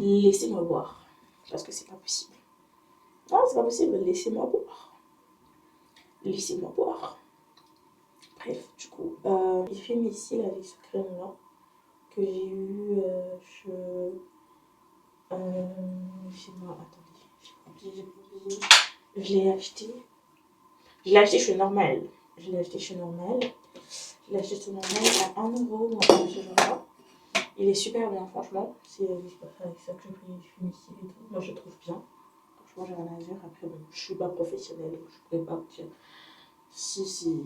Laissez-moi boire. Parce que c'est pas possible. Non, c'est pas possible. Laissez-moi boire. Laissez-moi boire. Bref, du coup, j'ai fait mes cils avec ce crayon-là que j'ai eu chez moi. Attendez, j'ai oublié. Je l'ai acheté. Je l'ai acheté chez Normal. Je l'ai acheté chez Normal. Je l'ai acheté chez Normal à 1 euro ou ce genre-là. Il est super bien, franchement. C'est avec ça que je fais mes cils et tout. Moi, je trouve bien. Franchement, j'ai rien à dire. Après, bon, je suis pas professionnelle, donc je pourrais pas dire si.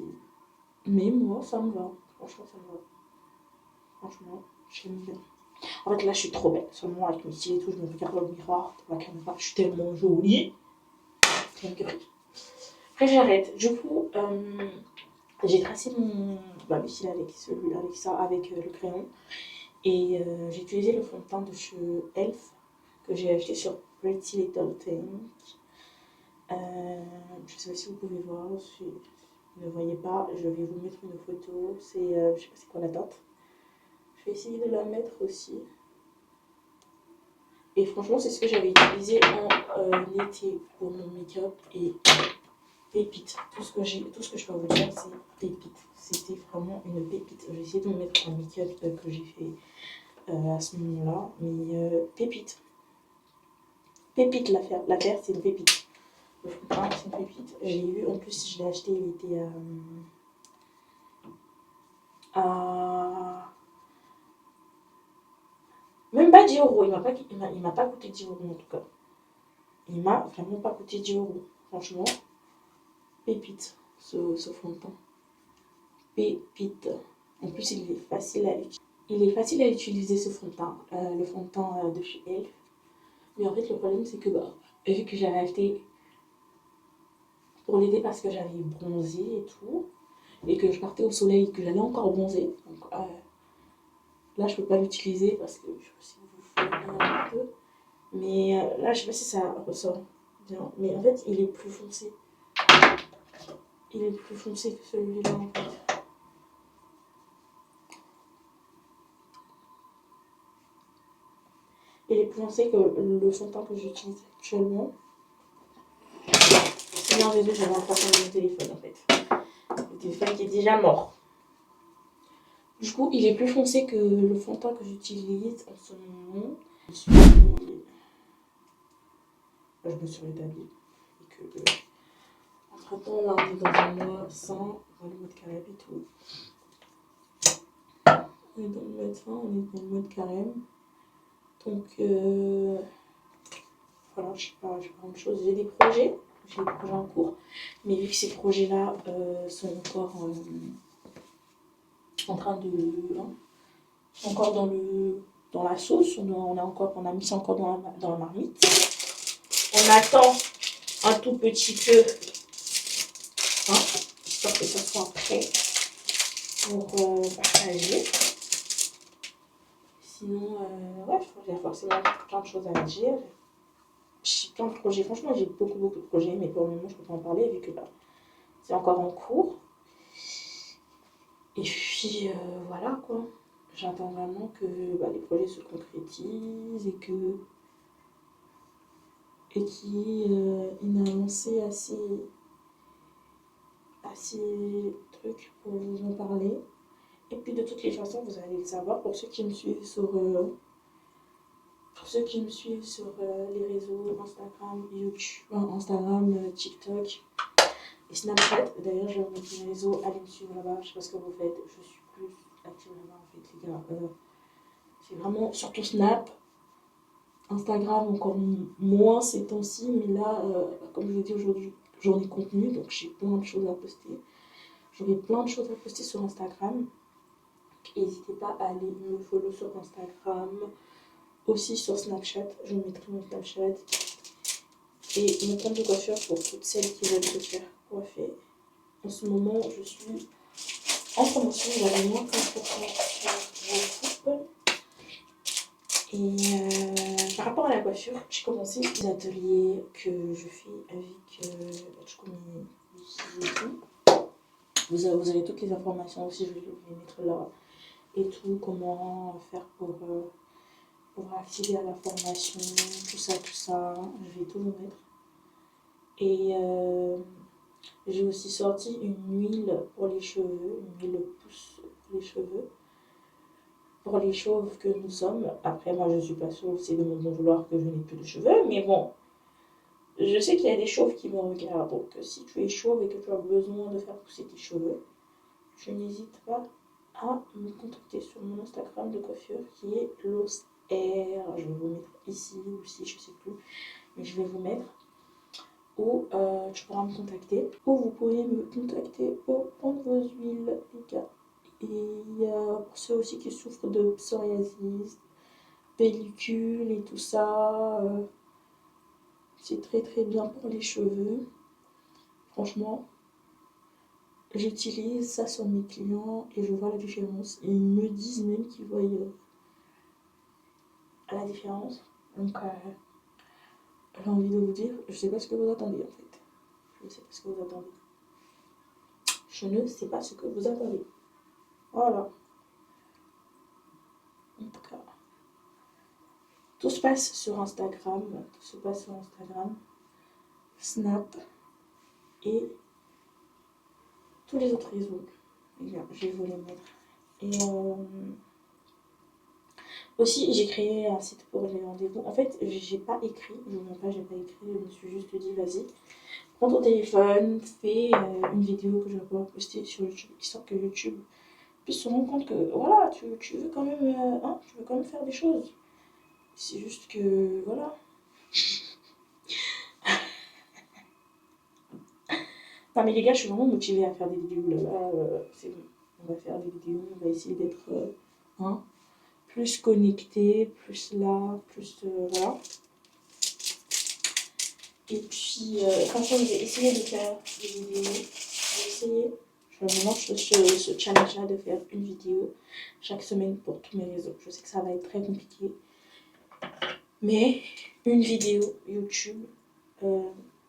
Mais moi, ça me va. Franchement, ça me va. Franchement, j'aime bien. En fait, là, je suis trop belle. Seulement, avec mes cils et tout, je me regarde dans le miroir, dans la caméra. Je suis tellement jolie. Après, j'arrête. Du coup, j'ai tracé mes cils avec ça, avec le crayon. Et j'ai utilisé le fond de teint de chez Elf que j'ai acheté sur Pretty Little Thing. Je sais pas si vous pouvez voir. Si vous ne voyez pas, je vais vous mettre une photo. C'est, je sais pas c'est quoi la date. Je vais essayer de la mettre aussi. Et franchement, c'est ce que j'avais utilisé en été pour mon make-up et pépite. Tout ce que je peux vous dire, c'est pépite. C'était vraiment une pépite. J'ai essayé de me mettre un make-up que j'ai fait à ce moment-là, mais pépite. Pépite l'affaire. L'affaire, c'est une pépite. Le fond de teint, c'est une pépite. J'ai eu, en plus, je l'ai acheté, il était à même pas 10 euros. Il m'a pas coûté 10 euros en tout cas. Il m'a vraiment pas coûté 10 euros. Franchement, pépite ce fond de teint. Pépite. En plus, il est facile à utiliser. Il est facile à utiliser ce fond de teint. Le fond de teint de chez Elf. Mais en fait, le problème, c'est que vu que j'avais acheté pour l'aider parce que j'avais bronzé et tout, et que je partais au soleil, que j'allais encore bronzer. Donc là, je peux pas l'utiliser parce que je sais pas si vous voyez un peu. Mais là, je sais pas si ça ressort bien. Mais en fait, il est plus foncé. Il est plus foncé que celui-là en fait. Il est plus foncé que le fond de teint que j'utilise actuellement. Non, désolé, j'avais un passage de mon téléphone en fait. Le téléphone qui est déjà mort. Du coup, il est plus foncé que le fond de teint que j'utilise en ce moment. Je me suis rétablie. Et que, entre temps, là, on est dans un mois sans. On va le mode carême et tout. On est dans le mode 100, on est dans le mode carême. Donc, voilà, je sais pas grand chose. J'ai des projets en cours. Mais vu que ces projets-là sont encore en train de. Encore dans la sauce, on a mis ça encore dans la marmite. On attend un tout petit peu, histoire que ça soit prêt pour partager. Sinon, j'ai forcément plein de choses à dire. J'ai plein de projets. Franchement, j'ai beaucoup de projets, mais pour le moment, je peux pas en parler vu que c'est encore en cours. Et puis, voilà quoi. J'attends vraiment que les projets se concrétisent et qu'il y ait une avancée assez trucs pour vous en parler. Et puis de toutes les façons, vous allez le savoir pour ceux qui me suivent sur les réseaux Instagram, YouTube, Instagram, TikTok et Snapchat. D'ailleurs, je vais vous mettre mes réseaux, allez me suivre là-bas. Je sais pas ce que vous faites, je suis plus active là-bas en fait, les gars. C'est vraiment surtout Snap. Instagram encore moins ces temps-ci, mais là, comme je vous ai dit aujourd'hui, journée contenu, donc j'ai plein de choses à poster. J'aurai plein de choses à poster sur Instagram. N'hésitez pas à aller me follow sur Instagram, aussi sur Snapchat. Je vous mettrai mon Snapchat et mon compte de coiffure pour toutes celles qui veulent se faire coiffer. En ce moment, je suis en promotion, j'avais moins 15% sur vos coupes. Et par rapport à la coiffure, j'ai commencé des ateliers que je fais avec et tout. Vous avez toutes les informations aussi, je vais les mettre là. Et tout, comment faire pour pour accéder à la formation, tout ça, je vais tout vous mettre. Et j'ai aussi sorti une huile pour les cheveux, une huile pousse pour les cheveux. Pour les chauves que nous sommes, après moi je suis pas chauve, c'est de mon bon vouloir que je n'ai plus de cheveux, mais bon, je sais qu'il y a des chauves qui me regardent, donc si tu es chauve et que tu as besoin de faire pousser tes cheveux, je n'hésite pas à me contacter sur mon Instagram de coiffure qui est Los Air. Je vais vous mettre ici ou ici, je sais plus, mais je vais vous mettre où tu pourras me contacter, ou vous pourrez me contacter pour prendre vos huiles, les gars. Et il y a pour ceux aussi qui souffrent de psoriasis, pellicule et tout ça, c'est très très bien pour les cheveux. Franchement, j'utilise ça sur mes clients et je vois la différence. Ils me disent même qu'ils voient la différence. Donc, j'ai envie de vous dire, je sais pas ce que vous attendez en fait. Je ne sais pas ce que vous attendez. Je ne sais pas ce que vous attendez. Voilà. En tout cas, tout se passe sur Instagram. Tout se passe sur Instagram, Snap et tous les autres réseaux. Je vais vous les mettre. Et aussi, j'ai créé un site pour les rendez-vous. En fait, j'ai pas écrit, je vous mens pas, j'ai pas écrit. Je me suis juste dit, vas-y, prends ton téléphone, fais une vidéo que je vais pouvoir poster sur YouTube, histoire que YouTube puisse se rendre compte que voilà, tu veux quand même, tu veux quand même faire des choses. C'est juste que voilà. Non mais les gars, je suis vraiment motivée à faire des vidéos là. C'est bon, on va faire des vidéos, on va essayer d'être plus connecté, plus là, plus voilà. Et puis, franchement, je vais essayer de faire des vidéos. Je vais essayer. Je me lance ce challenge-là de faire une vidéo chaque semaine pour tous mes réseaux. Je sais que ça va être très compliqué. Mais une vidéo YouTube,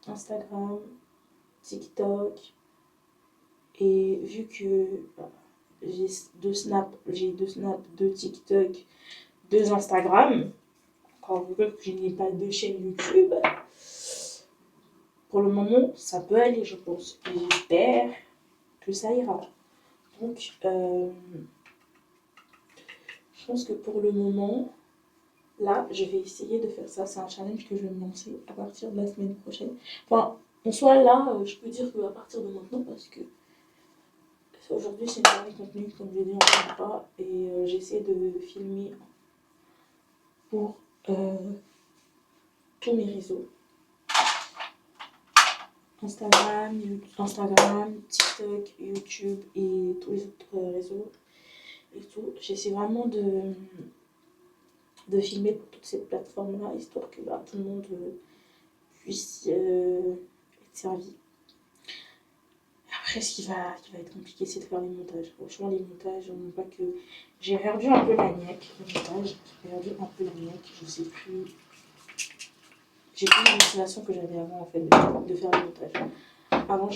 Instagram, TikTok. Et vu que j'ai deux snaps, deux TikTok, deux Instagram, encore que je n'ai pas de chaîne YouTube, pour le moment, ça peut aller, je pense. Et j'espère que ça ira. Donc, je pense que pour le moment, là, je vais essayer de faire ça. C'est un challenge que je vais me lancer à partir de la semaine prochaine. Enfin, en soit là, je peux dire qu'à partir de maintenant, parce que aujourd'hui, c'est un dernier contenu, comme je l'ai dit encore pas. Et j'essaie de filmer pour tous mes réseaux. Instagram, TikTok, YouTube et tous les autres réseaux et tout. J'essaie vraiment de filmer pour toutes ces plateformes-là, histoire que tout le monde puisse être servi. Après, ce qui va être compliqué, c'est de faire les montages. Franchement, les montages, on ne pas que... J'ai perdu un peu la niaque, le montage. J'ai perdu un peu la niaque, je sais plus... J'ai plus la motivation que j'avais avant, en fait, de faire le montage. Avant,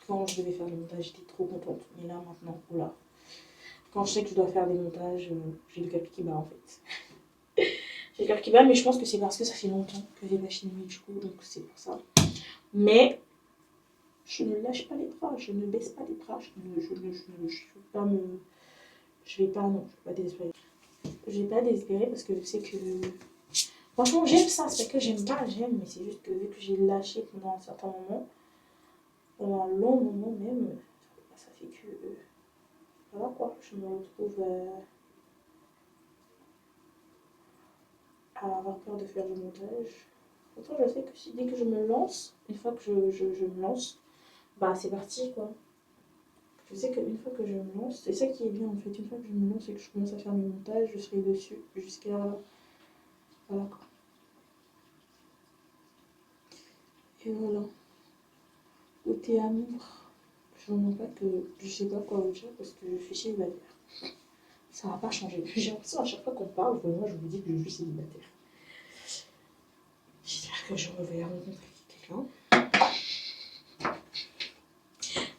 quand je devais faire le montage, j'étais trop contente. Mais là, maintenant, oula. Quand je sais que je dois faire des montages, j'ai le cœur qui bat, en fait. J'ai le cœur qui bat, mais je pense que c'est parce que ça fait longtemps que j'ai pas filmé, du coup, donc c'est pour ça. Mais je ne lâche pas les bras, je ne baisse pas les bras, je vais pas désespérer. Je vais pas désespérer parce que je sais que... Franchement, j'aime ça, c'est pas que j'aime pas, j'aime, mais c'est juste que vu que j'ai lâché pendant un certain moment, pendant un long moment même, ça fait que... voilà quoi, je me retrouve à avoir peur de faire le montage. Pourtant, je sais que dès que je me lance, une fois que je me lance, c'est parti quoi. Je sais qu'une fois que je me lance, c'est ça qui est bien en fait, une fois que je me lance et que je commence à faire mes montages, je serai dessus jusqu'à... voilà quoi. Et voilà. Côté amour, je ne mens pas que je sais pas quoi vous dire parce que je suis célibataire. Ça va pas changer. J'ai l'impression à chaque fois qu'on parle, moi je vous dis que je suis célibataire. J'espère que je vais rencontrer quelqu'un.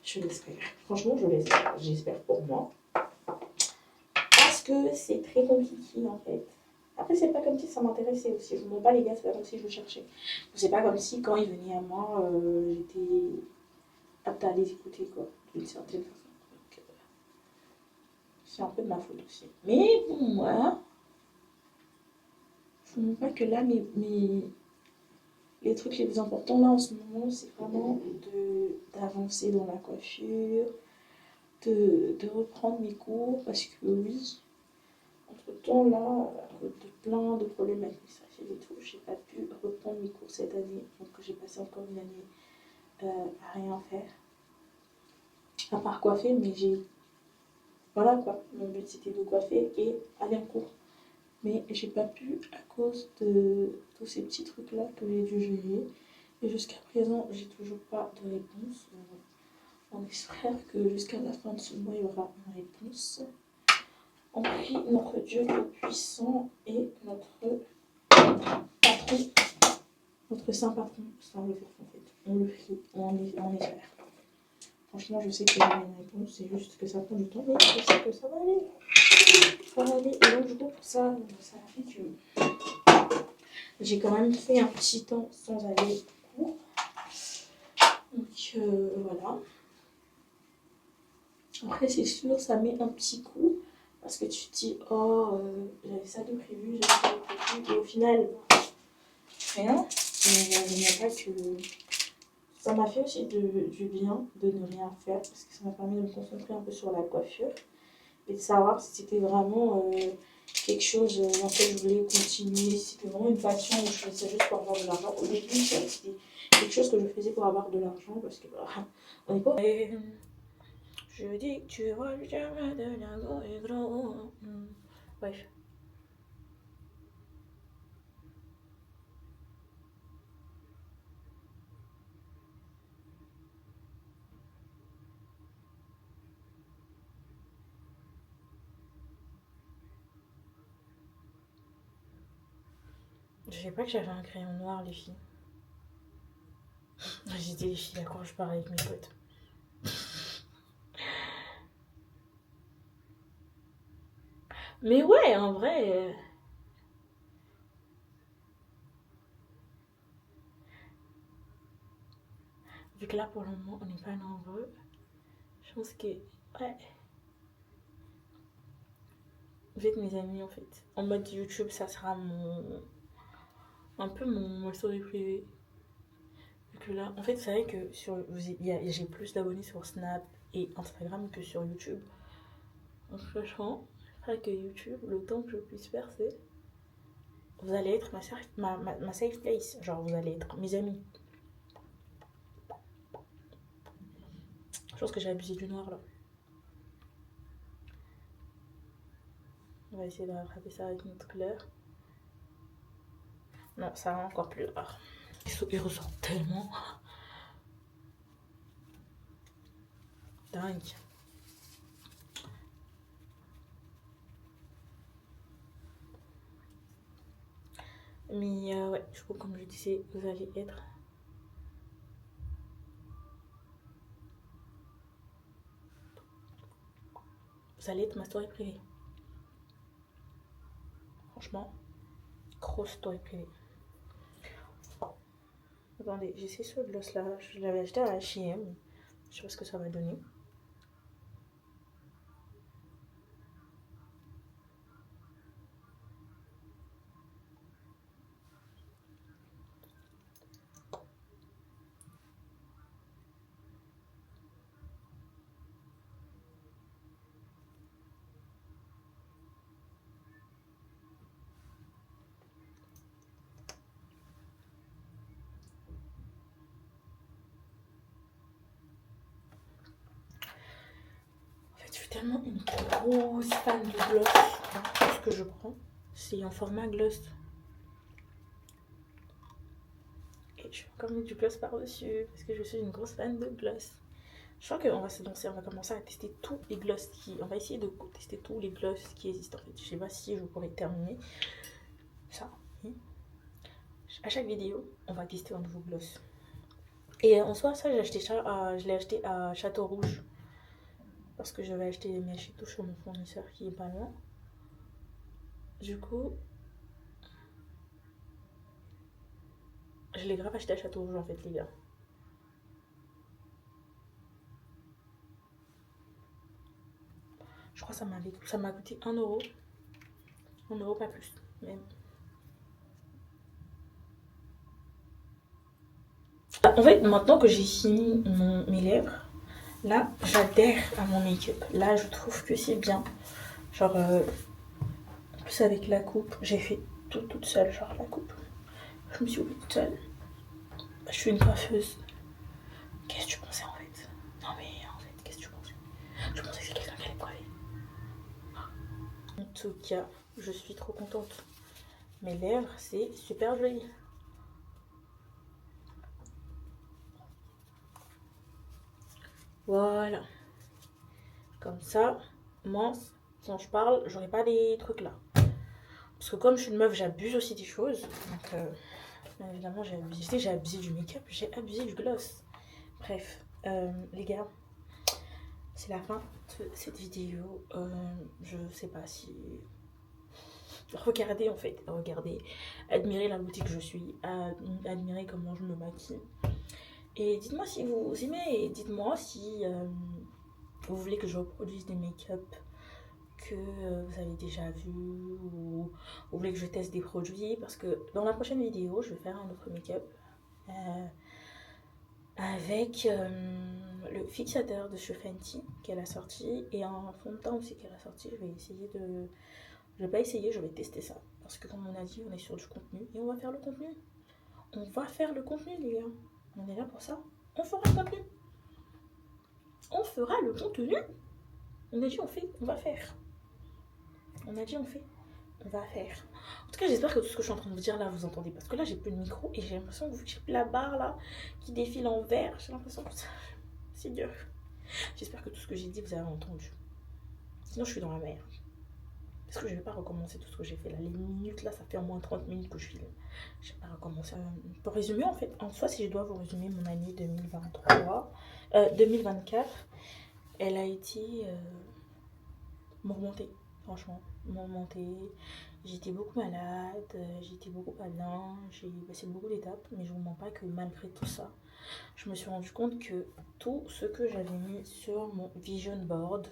Je l'espère. Franchement, je l'espère. J'espère pour moi. Parce que c'est très compliqué en fait. Après, c'est pas comme si ça m'intéressait aussi. Je ne mens pas, les gars, c'est pas comme si je le cherchais. C'est pas comme si, quand ils venaient à moi, j'étais apte à les écouter, quoi, d'une certaine façon. Donc, c'est un peu de ma faute aussi. Mais bon, moi, je ne mens pas que là, les trucs les plus importants, là, en ce moment, c'est vraiment d'avancer dans la coiffure, de reprendre mes cours, parce que oui, entre-temps, là, à cause de plein de problèmes administratifs et tout, j'ai pas pu reprendre mes cours cette année. Donc j'ai passé encore une année à rien faire. À part coiffer, mais voilà quoi. Mon but c'était de coiffer et aller en cours. Mais j'ai pas pu à cause de tous ces petits trucs-là que j'ai dû gérer. Et jusqu'à présent, j'ai toujours pas de réponse. On espère que jusqu'à la fin de ce mois, il y aura une réponse. On prie notre Dieu tout-puissant et notre patron, notre saint patron, sans le faire en fait. On le prie, on espère. Franchement, je sais qu'il y aura une réponse, c'est juste que ça prend du temps, mais je sais que ça va aller. Ça va aller. Et donc, du coup, pour ça, ça a fait que j'ai quand même fait un petit temps sans aller au cours. Donc, voilà. Après, c'est sûr, ça met un petit coup. Parce que tu te dis, oh, j'avais ça de prévu, j'avais ça de prévu. Et au final, rien. Mais il n'y a pas que. Ça m'a fait aussi du bien de ne rien faire. Parce que ça m'a permis de me concentrer un peu sur la coiffure. Et de savoir si c'était vraiment quelque chose dans lequel je voulais continuer. Si c'était vraiment une passion ou je faisais ça juste pour avoir de l'argent. Au début, c'était quelque chose que je faisais pour avoir de l'argent. Parce que on n'est pas. Je dis que tu vois le chemin de la go et gros. Bref. Je sais pas que j'avais un crayon noir, les filles. J'étais les filles là quand je parlais avec mes potes. Mais ouais, en vrai. Vu que là pour le moment on n'est pas nombreux, je pense que. Ouais. Vous êtes mes amis en fait. En mode YouTube, ça sera un peu mon story privé. Vu que là, en fait, c'est vrai que j'ai plus d'abonnés sur Snap et Instagram que sur YouTube. Donc franchement, j'espère que YouTube, le temps que je puisse faire, c'est. Vous allez être ma safe place. Genre, vous allez être mes amis. Je pense que j'ai abusé du noir là. On va essayer de rattraper ça avec notre couleur. Non, ça rend encore plus rare. Il ressort tellement. Dingue. Mais ouais, du coup, comme je disais, vous allez être. Vous allez être ma story privée. Franchement, grosse story privée. Attendez, j'essaie ce gloss là. Je l'avais acheté à H&M. Je sais pas ce que ça va donner. Je suis tellement une grosse fan de gloss. Tout ce que je prends, c'est en format gloss. Et je vais encore mettre du gloss par-dessus parce que je suis une grosse fan de gloss. Je crois qu'on va se lancer, on va commencer à tester tous les gloss on va essayer de tester tous les gloss qui existent en fait. Je sais pas si je pourrais terminer ça. À chaque vidéo, on va tester un nouveau gloss. Et en soi, ça, je l'ai acheté à Château Rouge. Parce que je vais acheter mes mèches et tout chez mon fournisseur qui est pas loin. Du coup, Je l'ai grave acheté à Château Rouge en fait, les gars. Je crois que ça m'a coûté 1 euro. 1 euro, pas plus. Même. En fait, maintenant que j'ai fini mes lèvres, là, j'adhère à mon make-up. Là, je trouve que c'est bien. Genre, en plus avec la coupe, j'ai fait tout toute seule, genre la coupe. Je me suis occupée toute seule. Je suis une coiffeuse. Qu'est-ce que tu pensais en fait? Non mais en fait, qu'est-ce que tu pensais? Je pensais que c'est quelqu'un qui allait me coiffer. En tout cas, je suis trop contente. Mes lèvres, c'est super joli. Voilà. Comme ça, moi, quand je parle, j'aurai pas des trucs là. Parce que comme je suis une meuf, j'abuse aussi des choses. Donc, bien évidemment, j'ai abusé du make-up, j'ai abusé du gloss. Bref, les gars, c'est la fin de cette vidéo. Je sais pas si... Regardez en fait, regardez. Admirez la beauté que je suis. Admirez comment je me maquille. Et dites-moi si vous aimez. Et dites-moi si vous voulez que je reproduise des make-up que vous avez déjà vu, ou vous voulez que je teste des produits, parce que dans la prochaine vidéo je vais faire un autre make-up avec le fixateur de chez Fenty qu'elle a sorti et un fond de teint aussi qu'elle a sorti. Je vais pas essayer, je vais tester ça, parce que comme on a dit, on est sur du contenu et on va faire le contenu. On va faire le contenu, les gars. On est là pour ça. On fera le contenu. On fera le contenu. On a dit on fait, on va faire. On a dit on fait, on va faire. En tout cas, j'espère que tout ce que je suis en train de vous dire là, vous entendez. Parce que là, j'ai plus de micro et j'ai l'impression que j'ai la barre là qui défile en vert. J'ai l'impression que c'est dur. J'espère que tout ce que j'ai dit, vous avez entendu. Sinon, je suis dans la merde. Parce que je vais pas recommencer tout ce que j'ai fait là. Les minutes là, ça fait au moins 30 minutes que je filme. Je vais pas recommencer. Pour résumer, en fait, en soi, si je dois vous résumer mon année 2024, elle a été mouvementée. Franchement, mouvementée. J'étais beaucoup malade, j'étais beaucoup pas bien, j'ai passé beaucoup d'étapes, mais je vous mens pas que malgré tout ça, je me suis rendu compte que tout ce que j'avais mis sur mon vision board,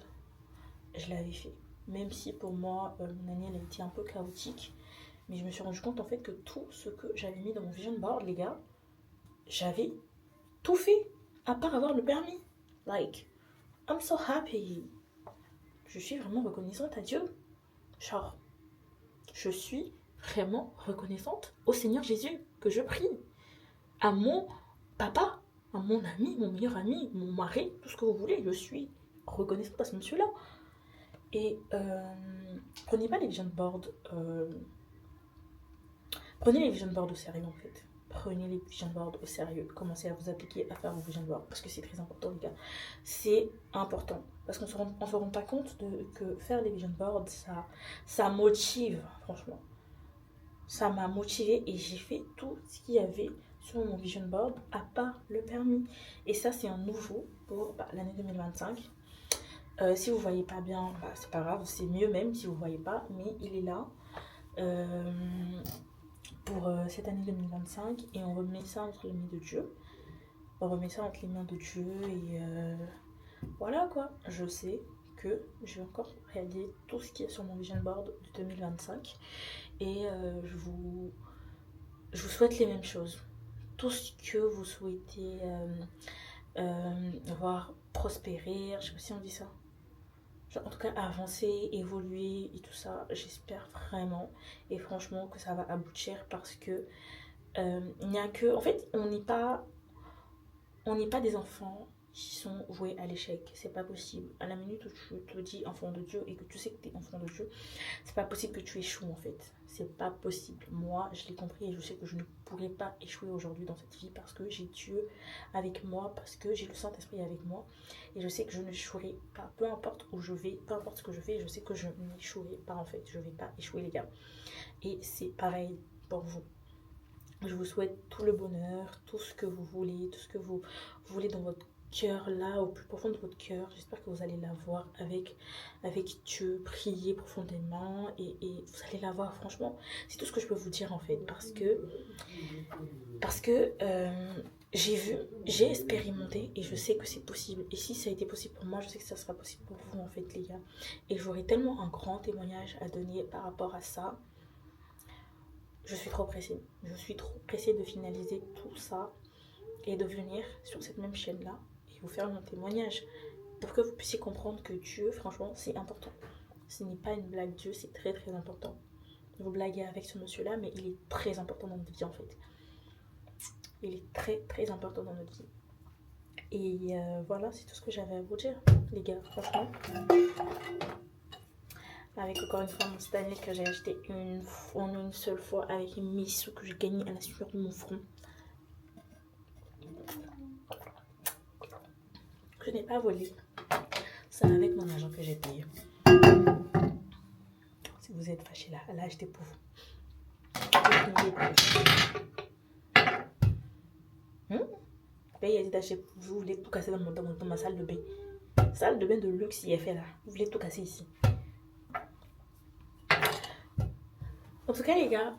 je l'avais fait. Même si pour moi, mon année elle a été un peu chaotique, mais je me suis rendu compte en fait que tout ce que j'avais mis dans mon vision board, les gars, j'avais tout fait, à part avoir le permis. Like, I'm so happy. Je suis vraiment reconnaissante à Dieu. Genre, je suis vraiment reconnaissante au Seigneur Jésus que je prie, à mon papa, à mon ami, mon meilleur ami, mon mari, tout ce que vous voulez. Je suis reconnaissante à ce monsieur-là. Et prenez pas les vision boards, prenez les vision boards au sérieux en fait. Prenez les vision boards au sérieux. Commencez à vous appliquer à faire vos vision boards parce que c'est très important, les gars. C'est important parce qu'on se rend pas compte que faire les vision boards, ça motive, franchement. Ça m'a motivée et j'ai fait tout ce qu'il y avait sur mon vision board à part le permis. Et ça, c'est un nouveau pour l'année 2025. Si vous voyez pas bien, c'est pas grave, c'est mieux même si vous voyez pas, mais il est là pour cette année 2025 et on remet ça entre les mains de Dieu. On remet ça entre les mains de Dieu et voilà quoi. Je sais que je vais encore réaliser tout ce qui est sur mon vision board de 2025 et je vous souhaite les mêmes choses. Tout ce que vous souhaitez voir prospérer, je sais pas si on dit ça. Genre, en tout cas, avancer, évoluer et tout ça, j'espère vraiment et franchement que ça va aboutir parce que il n'y a que... En fait, on n'est pas des enfants qui sont voués à l'échec. C'est pas possible. À la minute où tu te dis enfant de Dieu et que tu sais que tu es enfant de Dieu, c'est pas possible que tu échoues en fait. C'est pas possible. Moi, je l'ai compris et je sais que je ne pourrais pas échouer aujourd'hui dans cette vie parce que j'ai Dieu avec moi, parce que j'ai le Saint-Esprit avec moi. Et je sais que je n'échouerai pas. Peu importe où je vais, peu importe ce que je fais, je sais que je n'échouerai pas en fait. Je vais pas échouer, les gars. Et c'est pareil pour vous. Je vous souhaite tout le bonheur, tout ce que vous voulez, tout ce que vous voulez dans votre cœur là, au plus profond de votre cœur. J'espère que vous allez la voir avec Dieu, prier profondément et vous allez la voir. Franchement, c'est tout ce que je peux vous dire en fait, parce que j'ai expérimenté et je sais que c'est possible. Et si ça a été possible pour moi, je sais que ça sera possible pour vous en fait les gars. Et j'aurai tellement un grand témoignage à donner par rapport à ça. Je suis trop pressée. Je suis trop pressée de finaliser tout ça et de venir sur cette même chaîne là et vous faire mon témoignage pour que vous puissiez comprendre que Dieu, franchement, c'est important. Ce n'est pas une blague, Dieu, c'est très très important. Vous blaguez avec ce monsieur là, mais il est très important dans notre vie en fait. Il est très très important dans notre vie. Et voilà, c'est tout ce que j'avais à vous dire, les gars, franchement. Avec encore une fois mon Stanley que j'ai acheté une seule fois avec une mission que j'ai gagnée à la sueur de mon front. Je n'ai pas volé. C'est avec mon argent que j'ai payé. Si vous êtes fâché là, elle a acheté pour vous. Il a dit d'acheter pour vous. Vous voulez tout casser dans ma salle de bain. Salle de bain de luxe, il est fait là. Vous voulez tout casser ici. En tout cas les gars,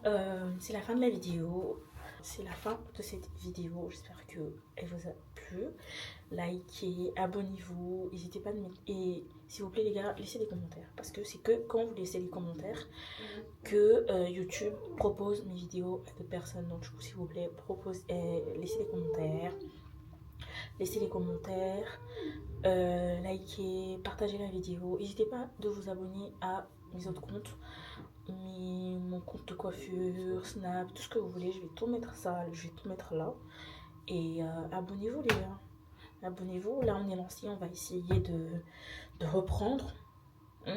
c'est la fin de la vidéo. C'est la fin de cette vidéo. J'espère qu'elle vous a plu. Likez, abonnez-vous. N'hésitez pas à mettre... Et s'il vous plaît les gars, laissez des commentaires. Parce que c'est que quand vous laissez les commentaires que YouTube propose mes vidéos à d'autres personnes. Donc du coup s'il vous plaît, laissez des commentaires. Laissez les commentaires. Likez, partagez la vidéo. N'hésitez pas de vous abonner à mes autres comptes. Mon compte de coiffure, Snap, tout ce que vous voulez, je vais tout mettre là. Et abonnez-vous les gars, abonnez-vous. Là on est lancé, on va essayer de reprendre. Je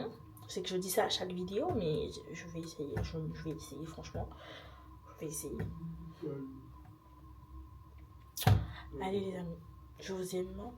sais que je dis ça à chaque vidéo, mais je vais essayer, franchement, je vais essayer. Allez les amis, je vous aime.